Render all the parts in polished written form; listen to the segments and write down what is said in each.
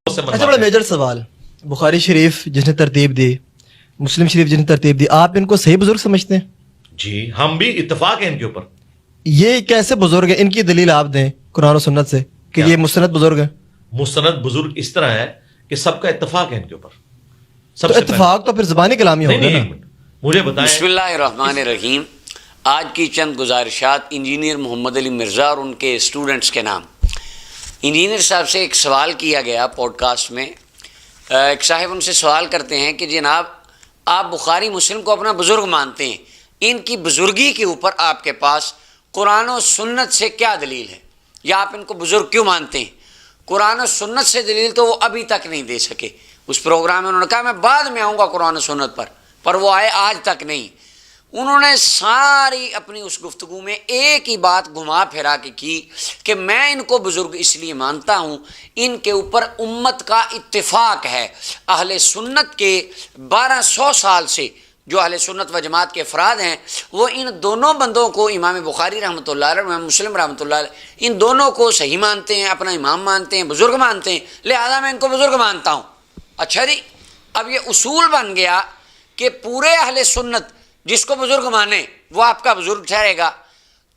اچھا بڑا میجر سوال، بخاری شریف جس نے ترتیب دی، مسلم شریف جس نے ترتیب دی، آپ ان کو صحیح بزرگ سمجھتے ہیں؟ جی ہم بھی اتفاق ہے ان کے اوپر. یہ کیسے بزرگ ہیں؟ ان کی دلیل آپ دیں قرآن و سنت سے کہ یہ مستند بزرگ ہیں. مستند بزرگ اس طرح ہے کہ سب کا اتفاق ہے ان کے اوپر. تو اتفاق تو پھر زبانی کلامی ہوگا نا. مجھے بتائیں. بسم اللہ الرحمن الرحیم. آج کی چند گزارشات انجینئر محمد علی مرزا اور ان کے اسٹوڈنٹس کے نام. انجینئر صاحب سے ایک سوال کیا گیا پوڈ کاسٹ میں. ایک صاحب ان سے سوال کرتے ہیں کہ جناب آپ بخاری مسلم کو اپنا بزرگ مانتے ہیں، ان کی بزرگی کے اوپر آپ کے پاس قرآن و سنت سے کیا دلیل ہے، یا آپ ان کو بزرگ کیوں مانتے ہیں؟ قرآن و سنت سے دلیل تو وہ ابھی تک نہیں دے سکے. اس پروگرام میں انہوں نے کہا میں بعد میں آؤں گا قرآن و سنت پر وہ آئے آج تک نہیں. انہوں نے ساری اپنی اس گفتگو میں ایک ہی بات گھما پھرا کے کی کہ میں ان کو بزرگ اس لیے مانتا ہوں، ان کے اوپر امت کا اتفاق ہے. اہل سنت کے 1200 سال سے جو اہل سنت و جماعت کے افراد ہیں وہ ان دونوں بندوں کو، امام بخاری رحمۃ اللہ علیہ، امام مسلم رحمۃ اللہ علیہ، ان دونوں کو صحیح مانتے ہیں، اپنا امام مانتے ہیں، بزرگ مانتے ہیں، لہذا میں ان کو بزرگ مانتا ہوں. اچھا جی، اب یہ اصول بن گیا کہ پورے اہل سنت جس کو بزرگ مانے وہ آپ کا بزرگ ٹھہرے گا.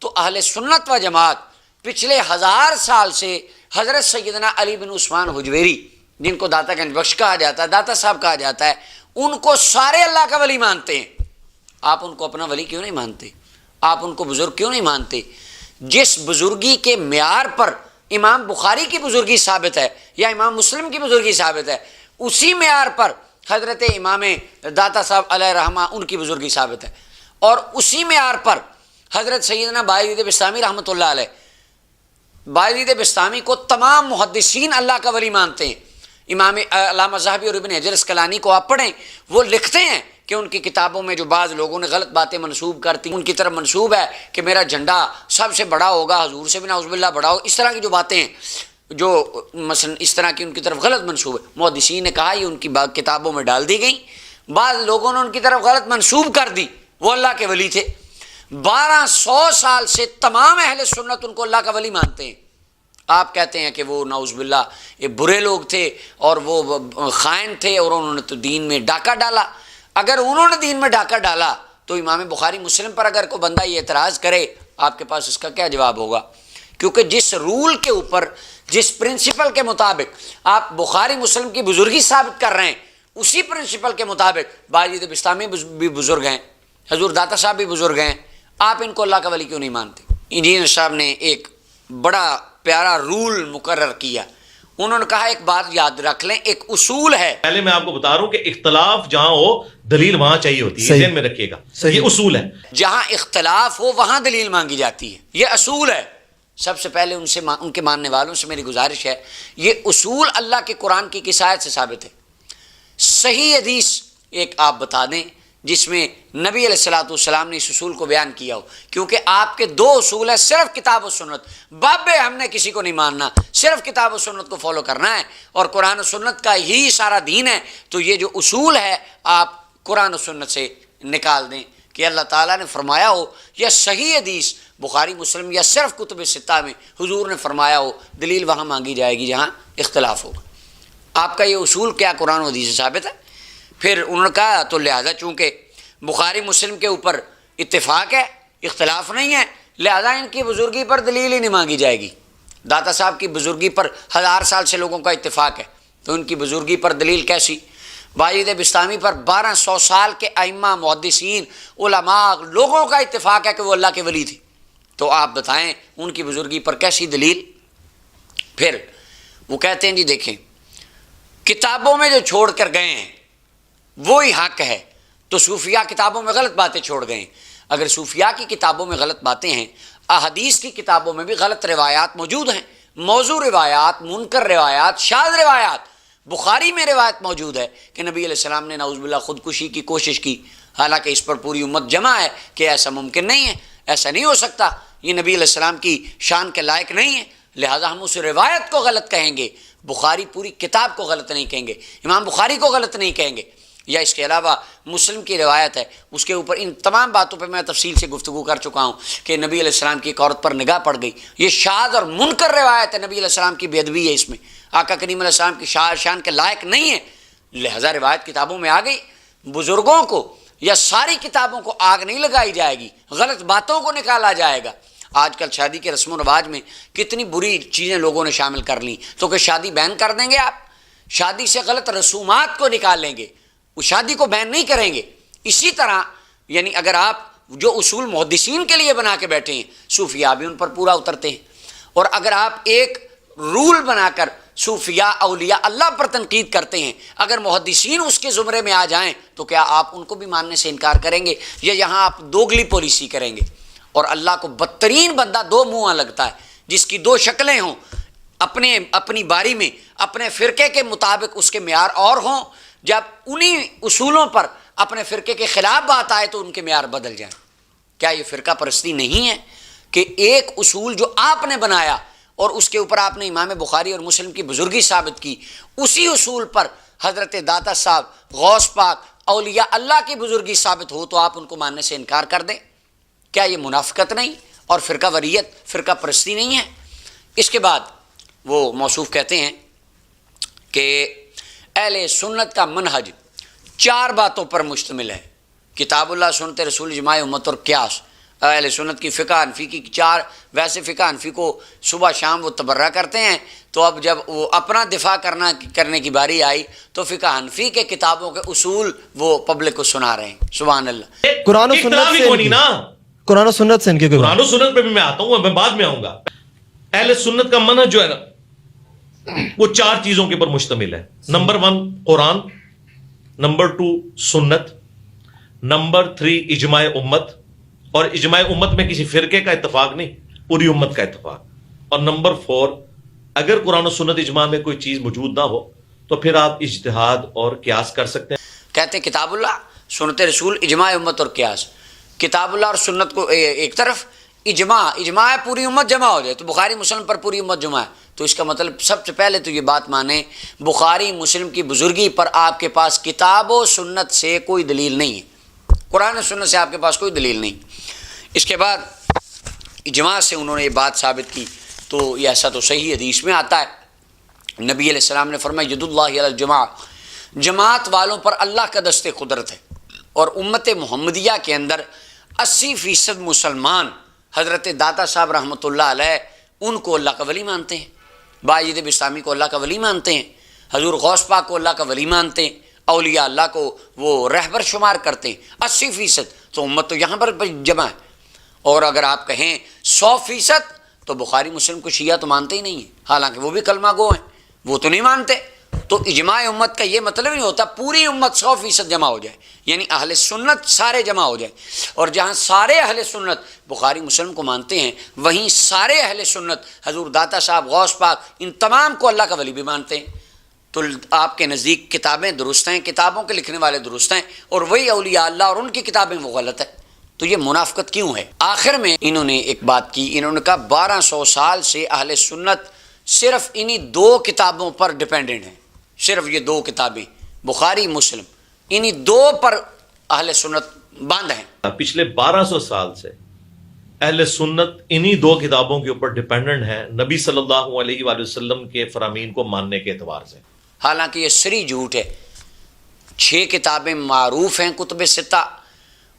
تو اہل سنت و جماعت پچھلے 1000 سال سے حضرت سیدنا علی بن عثمان حجویری، جن کو داتا گنج بخش کہا جاتا ہے، داتا صاحب کہا جاتا ہے، ان کو سارے اللہ کا ولی مانتے ہیں. آپ ان کو اپنا ولی کیوں نہیں مانتے؟ آپ ان کو بزرگ کیوں نہیں مانتے؟ جس بزرگی کے معیار پر امام بخاری کی بزرگی ثابت ہے یا امام مسلم کی بزرگی ثابت ہے، اسی معیار پر حضرت امام داتا صاحب علیہ رحمہ ان کی بزرگی ثابت ہے، اور اسی معیار پر حضرت سیدنا باعزید بسطامی رحمۃ اللہ علیہ، باعزید بسطامی کو تمام محدثین اللہ کا ولی مانتے ہیں. امام علامہ ذہبی اور ابن حجر اسقلانی کو آپ پڑھیں، وہ لکھتے ہیں کہ ان کی کتابوں میں جو بعض لوگوں نے غلط باتیں منسوب کرتی، ان کی طرف منسوب ہے کہ میرا جھنڈا سب سے بڑا ہوگا، حضور سے بھی نعوذ باللہ بڑا ہوگا، اس طرح کی جو باتیں ہیں جو مثلا اس طرح کی ان کی طرف غلط منسوب ہے. محدثین نے کہا یہ ان کی کتابوں میں ڈال دی گئیں. بعض لوگوں نے ان کی طرف غلط منسوب کر دی، وہ اللہ کے ولی تھے. 1200 سال سے تمام اہل سنت ان کو اللہ کا ولی مانتے ہیں. آپ کہتے ہیں کہ وہ نعوذ باللہ یہ برے لوگ تھے اور وہ خائن تھے اور انہوں نے تو دین میں ڈاکہ ڈالا. اگر انہوں نے دین میں ڈاکہ ڈالا تو امام بخاری مسلم پر اگر کوئی بندہ یہ اعتراض کرے، آپ کے پاس اس کا کیا جواب ہوگا؟ کیونکہ جس رول کے اوپر، جس پرنسپل کے مطابق آپ بخاری مسلم کی بزرگی ثابت کر رہے ہیں، اسی پرنسپل کے مطابق باعزید بسطامی بھی بزرگ ہیں، حضور داتا صاحب بھی بزرگ ہیں. آپ ان کو اللہ کا ولی کیوں نہیں مانتے؟ انجینئر صاحب نے ایک بڑا پیارا رول مقرر کیا. انہوں نے کہا ایک بات یاد رکھ لیں، ایک اصول ہے. پہلے میں آپ کو بتا رہا ہوں کہ اختلاف جہاں ہو دلیل وہاں چاہیے ہوتی ہے، ذہن میں رکھیے گا، یہ اصول ہے. جہاں اختلاف ہو وہاں دلیل مانگی جاتی ہے، یہ اصول ہے. سب سے پہلے ان کے ماننے والوں سے میری گزارش ہے، یہ اصول اللہ کے قرآن کی کس آیت سے ثابت ہے؟ صحیح حدیث ایک آپ بتا دیں جس میں نبی علیہ الصلوۃ والسلام نے اس اصول کو بیان کیا ہو. کیونکہ آپ کے 2 اصول ہیں، صرف کتاب و سنت. بابے ہم نے کسی کو نہیں ماننا، صرف کتاب و سنت کو فالو کرنا ہے، اور قرآن و سنت کا ہی سارا دین ہے. تو یہ جو اصول ہے آپ قرآن و سنت سے نکال دیں کہ اللہ تعالیٰ نے فرمایا ہو، یا صحیح حدیث بخاری مسلم یا صرف کتب ستہ میں حضور نے فرمایا ہو، دلیل وہاں مانگی جائے گی جہاں اختلاف ہوگا. آپ کا یہ اصول کیا قرآن و حدیث سے ثابت ہے؟ پھر انہوں نے کہا تو لہذا چونکہ بخاری مسلم کے اوپر اتفاق ہے، اختلاف نہیں ہے، لہذا ان کی بزرگی پر دلیل ہی نہیں مانگی جائے گی. داتا صاحب کی بزرگی پر 1000 سال سے لوگوں کا اتفاق ہے، تو ان کی بزرگی پر دلیل کیسی؟ باعزید بسطامی پر 1200 سال کے ائمہ، محدثین، علماء، لوگوں کا اتفاق ہے کہ وہ اللہ کے ولی تھے. تو آپ بتائیں ان کی بزرگی پر کیسی دلیل؟ پھر وہ کہتے ہیں جی دیکھیں، کتابوں میں جو چھوڑ کر گئے ہیں وہی حق ہے. تو صوفیاء کتابوں میں غلط باتیں چھوڑ گئے ہیں. اگر صوفیاء کی کتابوں میں غلط باتیں ہیں، احادیث کی کتابوں میں بھی غلط روایات موجود ہیں، موضوع روایات، منکر روایات، شاذ روایات. بخاری میں روایت موجود ہے کہ نبی علیہ السلام نے نعوذ باللہ خودکشی کی کوشش کی، حالانکہ اس پر پوری امت جمع ہے کہ ایسا ممکن نہیں ہے، ایسا نہیں ہو سکتا، یہ نبی علیہ السلام کی شان کے لائق نہیں ہے، لہٰذا ہم اس روایت کو غلط کہیں گے. بخاری پوری کتاب کو غلط نہیں کہیں گے، امام بخاری کو غلط نہیں کہیں گے. یا اس کے علاوہ مسلم کی روایت ہے، اس کے اوپر ان تمام باتوں پہ میں تفصیل سے گفتگو کر چکا ہوں کہ نبی علیہ السلام کی ایک عورت پر نگاہ پڑ گئی. یہ شاذ اور منکر روایت ہے، نبی علیہ السلام کی بے ادبی ہے اس میں، آقا کریم علیہ السلام کی شان کے لائق نہیں ہے، لہذا روایت کتابوں میں آ گئی. بزرگوں کو یا ساری کتابوں کو آگ نہیں لگائی جائے گی، غلط باتوں کو نکالا جائے گا. آج کل شادی کے رسم و رواج میں کتنی بری چیزیں لوگوں نے شامل کر لیں، تو کہ شادی بین کر دیں گے آپ؟ شادی سے غلط رسومات کو نکال لیں گے، وہ شادی کو بین نہیں کریں گے. اسی طرح یعنی اگر آپ جو اصول محدثین کے لیے بنا کے بیٹھے ہیں، صوفیاء بھی ان پر پورا اترتے ہیں. اور اگر آپ ایک رول بنا کر صوفیاء اولیاء اللہ پر تنقید کرتے ہیں، اگر محدثین اس کے زمرے میں آ جائیں تو کیا آپ ان کو بھی ماننے سے انکار کریں گے، یا یہاں آپ دوگلی پالیسی کریں گے؟ اور اللہ کو بدترین بندہ دو منہ لگتا ہے، جس کی دو شکلیں ہوں، اپنی باری میں اپنے فرقے کے مطابق اس کے معیار اور ہوں، جب انہی اصولوں پر اپنے فرقے کے خلاف بات آئے تو ان کے معیار بدل جائیں. کیا یہ فرقہ پرستی نہیں ہے کہ ایک اصول جو آپ نے بنایا اور اس کے اوپر آپ نے امام بخاری اور مسلم کی بزرگی ثابت کی، اسی اصول پر حضرت داتا صاحب، غوث پاک، اولیاء اللہ کی بزرگی ثابت ہو تو آپ ان کو ماننے سے انکار کر دیں؟ کیا یہ منافقت نہیں اور فرقہ وریت، فرقہ پرستی نہیں ہے؟ اس کے بعد وہ موصوف کہتے ہیں کہ اہل سنت کا منہج 4 باتوں پر مشتمل ہے: کتاب اللہ، سنت رسول، اجماع امت اور قیاس. اہل سنت کی فقہ حنفی کی 4، ویسے فقہ حنفی کو صبح شام وہ تبرہ کرتے ہیں، تو اب جب وہ اپنا دفاع کرنے کی باری آئی تو فقہ حنفی کے کتابوں کے اصول وہ پبلک کو سنا رہے ہیں. سبحان اللہ. قرآن و سنت سے قرآن و سنت سے ان کے قرآن و سنت پہ بھی میں آتا ہوں، میں بعد میں آؤں گا. اہل سنت کا منہج جو ہے نا وہ 4 چیزوں کے اوپر مشتمل ہے. نمبر 1 قرآن، نمبر 2 سنت، نمبر 3 اجماع امت، اور اجماع امت میں کسی فرقے کا اتفاق نہیں، پوری امت کا اتفاق. اور نمبر 4 اگر قرآن و سنت اجماع میں کوئی چیز موجود نہ ہو تو پھر آپ اجتہاد اور قیاس کر سکتے ہیں. کہتے ہیں کتاب اللہ، سنت رسول، اجماع امت اور قیاس. کتاب اللہ اور سنت کو ایک طرف، اجماع ہے پوری امت جمع ہو جائے، تو بخاری مسلم پر پوری امت جمع ہے، تو اس کا مطلب سب سے پہلے تو یہ بات مانیں بخاری مسلم کی بزرگی پر آپ کے پاس کتاب و سنت سے کوئی دلیل نہیں ہے، قرآن و سنت سے آپ کے پاس کوئی دلیل نہیں. اس کے بعد اجماع سے انہوں نے یہ بات ثابت کی، تو یہ ایسا تو صحیح حدیث میں آتا ہے، نبی علیہ السلام نے فرمایا ید اللہ علی الجماع، جماعت والوں پر اللہ کا دست قدرت ہے. اور امت محمدیہ کے اندر 80% مسلمان حضرت داتا صاحب رحمۃ اللہ علیہ ان کو اللہ کا ولی مانتے ہیں، باجد بستامی کو اللہ کا ولی مانتے ہیں، حضور غوث پاک کو اللہ کا ولی مانتے ہیں، اولیاء اللہ کو وہ رہبر شمار کرتے ہیں. 80%، تو امت تو یہاں پر جمع ہے. اور اگر آپ کہیں 100% تو بخاری مسلم کو شیعہ تو مانتے ہی نہیں ہیں، حالانکہ وہ بھی کلمہ گو ہیں، وہ تو نہیں مانتے. تو اجماع امت کا یہ مطلب نہیں ہوتا پوری امت 100% جمع ہو جائے، یعنی اہل سنت سارے جمع ہو جائیں. اور جہاں سارے اہل سنت بخاری مسلم کو مانتے ہیں، وہیں سارے اہل سنت حضور داتا صاحب، غوث پاک، ان تمام کو اللہ کا ولی بھی مانتے ہیں. تو آپ کے نزدیک کتابیں درست ہیں، کتابوں کے لکھنے والے درست ہیں، اور وہی اولیاء اللہ اور ان کی کتابیں وہ غلط ہے. تو یہ منافقت کیوں ہے؟ آخر میں انہوں نے ایک بات کی، انہوں نے کہا 1200 سال سے اہل سنت صرف انہی 2 کتابوں پر ڈیپینڈنٹ ہیں، صرف یہ 2 کتابیں بخاری مسلم، انہی 2 پر اہل سنت باندھ ہیں. پچھلے 1200 سال سے اہل سنت انہی 2 کتابوں کے اوپر ڈیپینڈنٹ ہیں نبی صلی اللہ علیہ وآلہ وسلم کے فرامین کو ماننے کے اعتبار سے. حالانکہ یہ سری جھوٹ ہے. 6 کتابیں معروف ہیں کتب 6،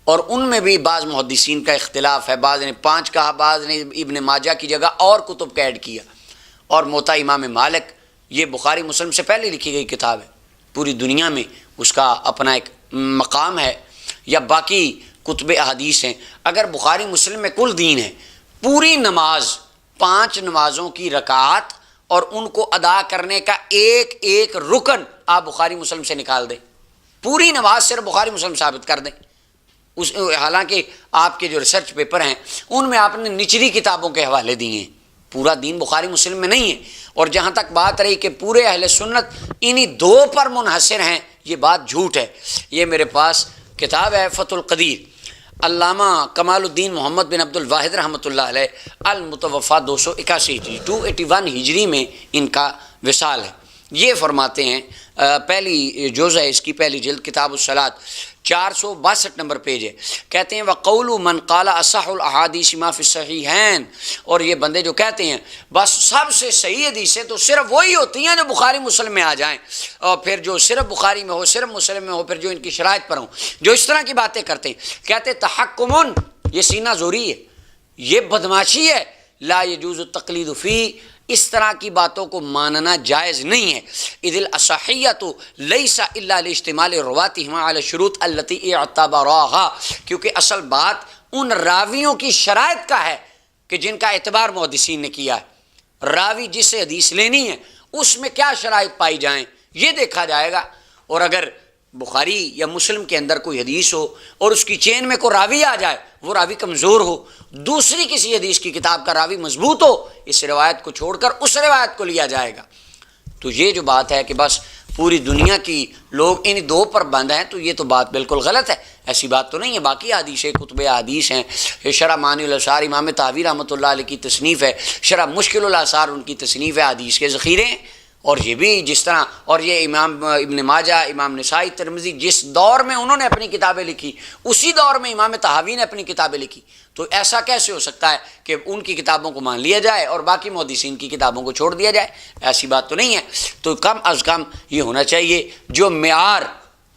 اور ان میں بھی بعض محدثین کا اختلاف ہے، بعض نے 5 کہا، بعض نے ابن ماجہ کی جگہ اور کتب کا ایڈ کیا. اور موطا امام مالک یہ بخاری مسلم سے پہلے لکھی گئی کتاب ہے، پوری دنیا میں اس کا اپنا ایک مقام ہے. یا باقی کتب احادیث ہیں. اگر بخاری مسلم میں کل دین ہے، پوری نماز 5 نمازوں کی رکعات اور ان کو ادا کرنے کا ایک ایک رکن آپ بخاری مسلم سے نکال دیں، پوری نماز صرف بخاری مسلم ثابت کر دیں. حالانکہ آپ کے جو ریسرچ پیپر ہیں ان میں آپ نے نچلی کتابوں کے حوالے دیے ہیں، پورا دین بخاری مسلم میں نہیں ہے. اور جہاں تک بات رہی کہ پورے اہل سنت انہی 2 پر منحصر ہیں، یہ بات جھوٹ ہے. یہ میرے پاس کتاب ہے فتح القدیر، علامہ کمال الدین محمد بن عبد الواحد رحمۃ اللہ علیہ، المتوفا 281 ہجری 281 ہجری میں ان کا وصال ہے. یہ فرماتے ہیں پہلی جزء ہے اس کی، پہلی جلد کتاب الصلاۃ 462 نمبر پیج ہے، کہتے ہیں وقول من قال اصح الاحادیث ما فی الصحیحین، اور یہ بندے جو کہتے ہیں بس سب سے صحیح حدیثیں تو صرف وہی ہوتی ہیں جو بخاری مسلم میں آ جائیں، اور پھر جو صرف بخاری میں ہو صرف مسلم میں ہو، پھر جو ان کی شرائط پر ہوں، جو اس طرح کی باتیں کرتے ہیں، کہتے تحکمن، یہ سینہ زوری ہے، یہ بدماشی ہے، لا یجوز التقلید فی، اس طرح کی باتوں کو ماننا جائز نہیں ہے، اذ الاصحیۃ لیس الا لاجتماع رواتہما علی الشروط التي اعتبراها، کیونکہ اصل بات ان راویوں کی شرائط کا ہے کہ جن کا اعتبار محدثین نے کیا ہے، راوی جس سے حدیث لینی ہے اس میں کیا شرائط پائی جائیں یہ دیکھا جائے گا، اور اگر بخاری یا مسلم کے اندر کوئی حدیث ہو اور اس کی چین میں کوئی راوی آ جائے، وہ راوی کمزور ہو، دوسری کسی حدیث کی کتاب کا راوی مضبوط ہو، اس روایت کو چھوڑ کر اس روایت کو لیا جائے گا۔ تو یہ جو بات ہے کہ بس پوری دنیا کی لوگ ان دو پر بند ہیں، تو یہ تو بات بالکل غلط ہے، ایسی بات تو نہیں ہے۔ باقی حدیث کتب حدیث ہیں، شرح معنی الاثار امام طحاوی رحمۃ اللہ علیہ کی تصنیف ہے، شرح مشکل الاثار ان کی تصنیف ہے، حدیث کے ذخیرے ہیں، اور یہ بھی جس طرح، اور یہ امام ابن ماجہ، امام نسائی، ترمذی جس دور میں انہوں نے اپنی کتابیں لکھی اسی دور میں امام طحاوی نے اپنی کتابیں لکھی، تو ایسا کیسے ہو سکتا ہے کہ ان کی کتابوں کو مان لیا جائے اور باقی محدثین کی کتابوں کو چھوڑ دیا جائے؟ ایسی بات تو نہیں ہے۔ تو کم از کم یہ ہونا چاہیے جو معیار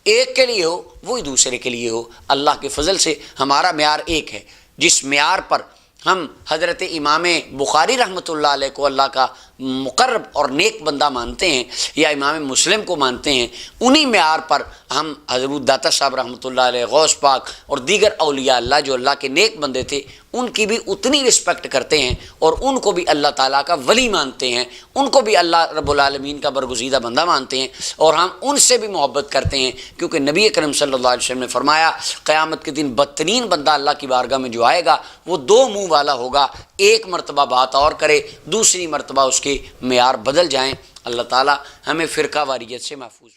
ایک کے لیے ہو وہی دوسرے کے لیے ہو۔ اللہ کے فضل سے ہمارا معیار ایک ہے، جس معیار پر ہم حضرت امام بخاری رحمۃ اللہ علیہ کو اللہ کا مقرب اور نیک بندہ مانتے ہیں، یا امام مسلم کو مانتے ہیں، انہی معیار پر ہم حضرت داتا صاحب رحمۃ اللہ علیہ، غوث پاک اور دیگر اولیاء اللہ جو اللہ کے نیک بندے تھے، ان کی بھی اتنی رسپیکٹ کرتے ہیں، اور ان کو بھی اللہ تعالیٰ کا ولی مانتے ہیں، ان کو بھی اللہ رب العالمین کا برگزیدہ بندہ مانتے ہیں، اور ہم ان سے بھی محبت کرتے ہیں، کیونکہ نبی اکرم صلی اللہ علیہ وسلم نے فرمایا قیامت کے دن بدترین بندہ اللہ کی بارگاہ میں جو آئے گا وہ دو منہ والا ہوگا، ایک مرتبہ بات اور کرے، دوسری مرتبہ اس کے معیار بدل جائیں۔ اللہ تعالیٰ ہمیں فرقہ واریت سے محفوظ